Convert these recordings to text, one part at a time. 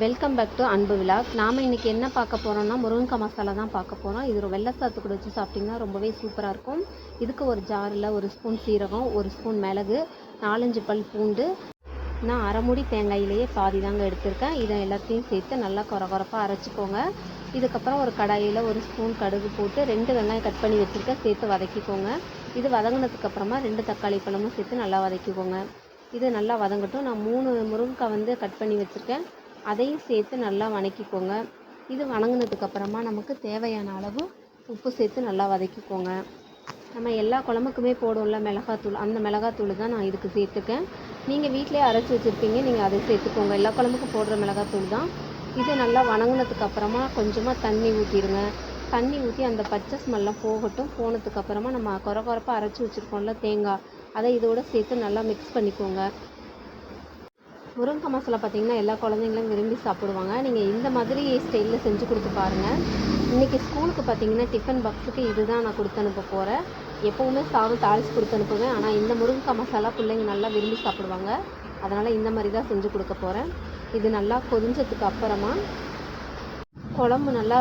Welcome back to அன்பு vlog. நாம் இன்றைக்கி என்ன பார்க்க போகிறோம்னா முருங்கக்காய் மசாலா தான் பார்க்க போகிறோம். இது ஒரு வெள்ளை சாத்து கூட வச்சு சாப்பிட்டிங்கன்னா ரொம்பவே சூப்பராக இருக்கும். இதுக்கு ஒரு ஜாரில் 1 ஸ்பூன் சீரகம், 1 ஸ்பூன் மிளகு, 4-5 பல் பூண்டு, நான் அரை மூடி தேங்காயிலேயே பாதி தாங்க எடுத்திருக்கேன். இதை எல்லாத்தையும் சேர்த்து நல்லா கொரகொரப்பாக அரைச்சிக்கோங்க. இதுக்கப்புறம் ஒரு கடாயில் 1 ஸ்பூன் கடுகு போட்டு 2 வெங்காயம் கட் பண்ணி வச்சுருக்கேன் சேர்த்து வதக்கிக்கோங்க. இது வதங்கினதுக்கப்புறமா 2 தக்காளி பழமும் சேர்த்து நல்லா வதக்கிக்கோங்க. இது நல்லா வதங்கட்டும். நான் 3 முருங்கைக்காய் கட் பண்ணி வச்சுருக்கேன், அதையும் சேர்த்து நல்லா வதக்கிக்கோங்க. இது வதங்கினதுக்கப்புறமா நமக்கு தேவையான அளவு உப்பு சேர்த்து நல்லா வதக்கிக்கோங்க. நம்ம எல்லா குழம்புக்குமே போடுவோம்ல மிளகாத்தூள், அந்த மிளகாத்தூள் தான் நான் இதுக்கு சேர்த்துக்கேன். நீங்கள் வீட்டிலே அரைச்சி வச்சுருப்பீங்க, நீங்கள் அதை சேர்த்துக்கோங்க. எல்லா குழம்புக்கும் போடுற மிளகாத்தூள் தான் இது. நல்லா வதங்கினதுக்கப்புறமா கொஞ்சமாக தண்ணி ஊற்றிடுங்க. தண்ணி ஊற்றி அந்த பச்சை ஸ்மெல்லாம் போகட்டும். போனதுக்கப்புறமா நம்ம கொரகொரப்பாக அரைச்சி வச்சுருக்கோம்ல தேங்காய், அதை இதோடு சேர்த்து நல்லா மிக்ஸ் பண்ணிக்கோங்க. முருங்கக்காய் மசாலா பார்த்திங்கன்னா எல்லா குழந்தைங்களும் விரும்பி சாப்பிடுவாங்க. நீங்கள் இந்த மாதிரி ஸ்டைலில் செஞ்சு கொடுத்து பாருங்கள். இன்றைக்கி ஸ்கூலுக்கு பார்த்திங்கன்னா டிஃபன் பாக்ஸுக்கு இது தான் நான் கொடுத்து அனுப்ப போகிறேன். எப்போவுமே சாதம் தாளித்து கொடுத்து அனுப்புவேன், ஆனால் இந்த முருங்கக்காய் மசாலா பிள்ளைங்க நல்லா விரும்பி சாப்பிடுவாங்க. அதனால் இந்த மாதிரி தான் செஞ்சு கொடுக்க போகிறேன். இது நல்லா கொதிஞ்சதுக்கு அப்புறமா குழம்பு நல்லா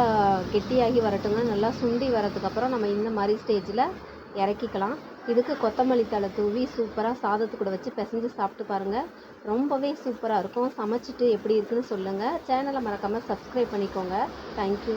கெட்டியாகி வரட்டுங்க. நல்லா சுண்டி வரதுக்கப்புறம் நம்ம இந்த மாதிரி ஸ்டேஜில் இறக்கிக்கலாம். இதுக்கு கொத்தமல்லி தழை தூவி சூப்பராக சாதத்து கூட வச்சு பிசைஞ்சு சாப்பிட்டு பாருங்கள். ரொம்பவே சூப்பராக இருக்கும். சமைச்சிட்டு எப்படி இருக்குன்னு சொல்லுங்கள். சேனலை மறக்காமல் சப்ஸ்கிரைப் பண்ணிக்கோங்க. தேங்க்யூ.